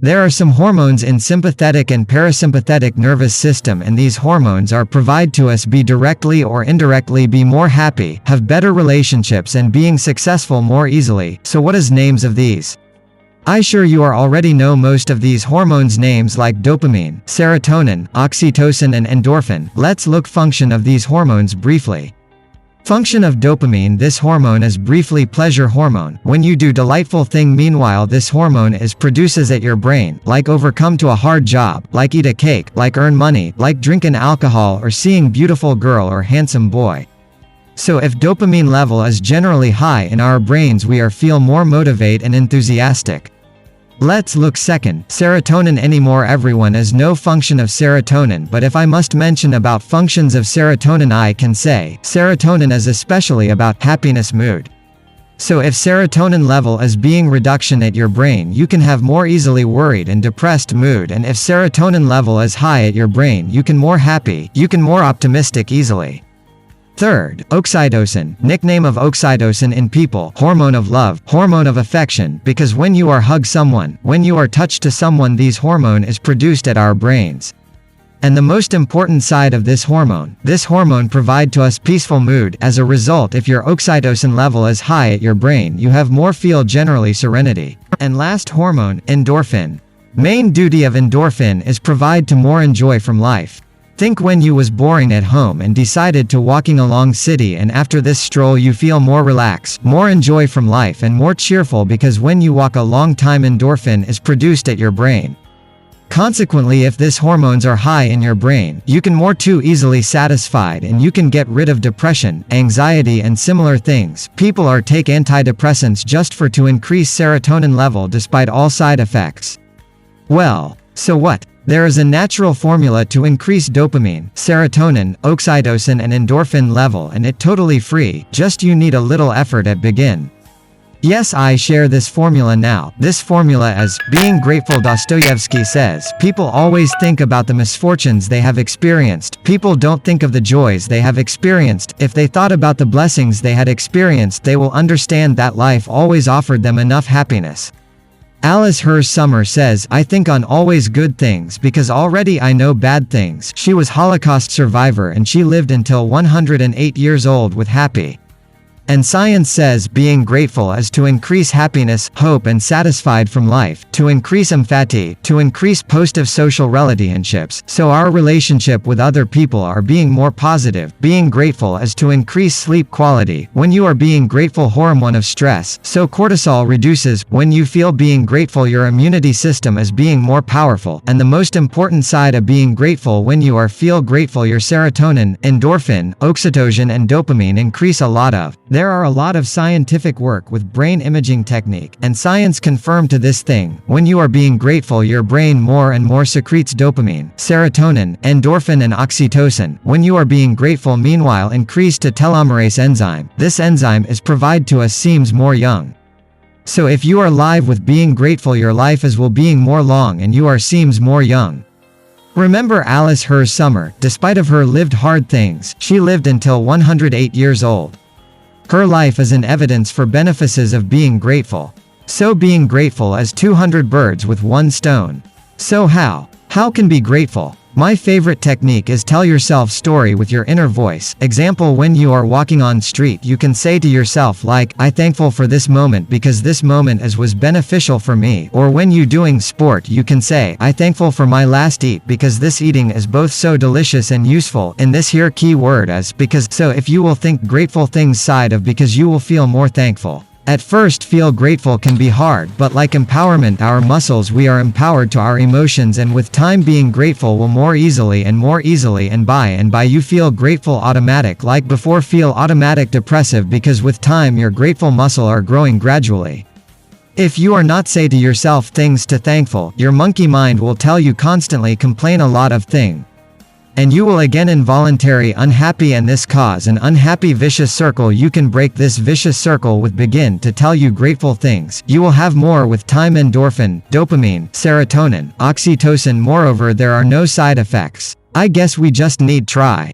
There are some hormones in sympathetic and parasympathetic nervous system, and these hormones are provide to us be directly or indirectly be more happy, have better relationships and being successful more easily. So what is names of these? I sure you are already know most of these hormones names like dopamine, serotonin, oxytocin and endorphin. Let's look function of these hormones briefly. Function of dopamine. This hormone is briefly pleasure hormone. When you do delightful thing, meanwhile this hormone is produces at your brain, like overcome to a hard job, like eat a cake, like earn money, like drinking alcohol or seeing beautiful girl or handsome boy. So if dopamine level is generally high in our brains, we are feel more motivate and enthusiastic. Let's look second, serotonin anymore. Everyone is no function of serotonin, but if I must mention about functions of serotonin, I can say, serotonin is especially about happiness mood. So if serotonin level is being reduction at your brain, you can have more easily worried and depressed mood, and if serotonin level is high at your brain, you can more happy, you can more optimistic easily. Third, oxytocin, nickname of oxytocin in people, hormone of love, hormone of affection, because when you are hug someone, when you are touched to someone, these hormone is produced at our brains. And the most important side of this hormone provide to us peaceful mood. As a result, if your oxytocin level is high at your brain, you have more feel generally serenity. And last hormone, endorphin. Main duty of endorphin is provide to more enjoy from life. Think when you was boring at home and decided to walking along city, and after this stroll you feel more relaxed, more enjoy from life and more cheerful, because when you walk a long time endorphin is produced at your brain. Consequently, if these hormones are high in your brain, you can more too easily satisfied and you can get rid of depression, anxiety and similar things. People are take antidepressants just for to increase serotonin level despite all side effects. Well, so what? There is a natural formula to increase dopamine, serotonin, oxytocin and endorphin level, and it totally free, just you need a little effort at begin. Yes, I share this formula now. This formula is being grateful. Dostoevsky says, people always think about the misfortunes they have experienced. People don't think of the joys they have experienced. If they thought about the blessings they had experienced, they will understand that life always offered them enough happiness. Alice Hers Summer says, I think on always good things because already I know bad things. She was Holocaust survivor and she lived until 108 years old with happy. And science says being grateful is to increase happiness, hope and satisfied from life, to increase empathy, to increase positive social relationships, so our relationship with other people are being more positive. Being grateful is to increase sleep quality. When you are being grateful, hormone of stress, so cortisol reduces. When you feel being grateful, your immunity system is being more powerful. And the most important side of being grateful, when you are feel grateful, your serotonin, endorphin, oxytocin and dopamine increase a lot of. There are a lot of scientific work with brain imaging technique, and science confirmed to this thing. When you are being grateful, your brain more and more secretes dopamine, serotonin, endorphin and oxytocin. When you are being grateful, meanwhile increase to telomerase enzyme. This enzyme is provide to us seems more young. So if you are live with being grateful, your life is will being more long and you are seems more young. Remember Alice Hers Summer, despite of her lived hard things, she lived until 108 years old. Her life is an evidence for benefits of being grateful. So being grateful is 200 birds with one stone. So how can be grateful? My favorite technique is tell yourself story with your inner voice. Example, when you are walking on street, you can say to yourself like, I thankful for this moment because this moment was beneficial for me. Or when you doing sport, you can say, I thankful for my last eat because this eating is both so delicious and useful. In this here key word is because. So if you will think grateful things side of because, you will feel more thankful. At first, feel grateful can be hard, but like empowerment, our muscles, we are empowered to our emotions, and with time being grateful will more easily and by you feel grateful automatic. Like before, feel automatic depressive because with time your grateful muscle are growing gradually. If you are not say to yourself things to thankful, your monkey mind will tell you constantly complain a lot of thing. And you will again involuntary unhappy, and this cause an unhappy vicious circle. You can break this vicious circle with begin to tell you grateful things. You will have more with time endorphin, dopamine, serotonin, oxytocin. Moreover, there are no side effects. I guess we just need try.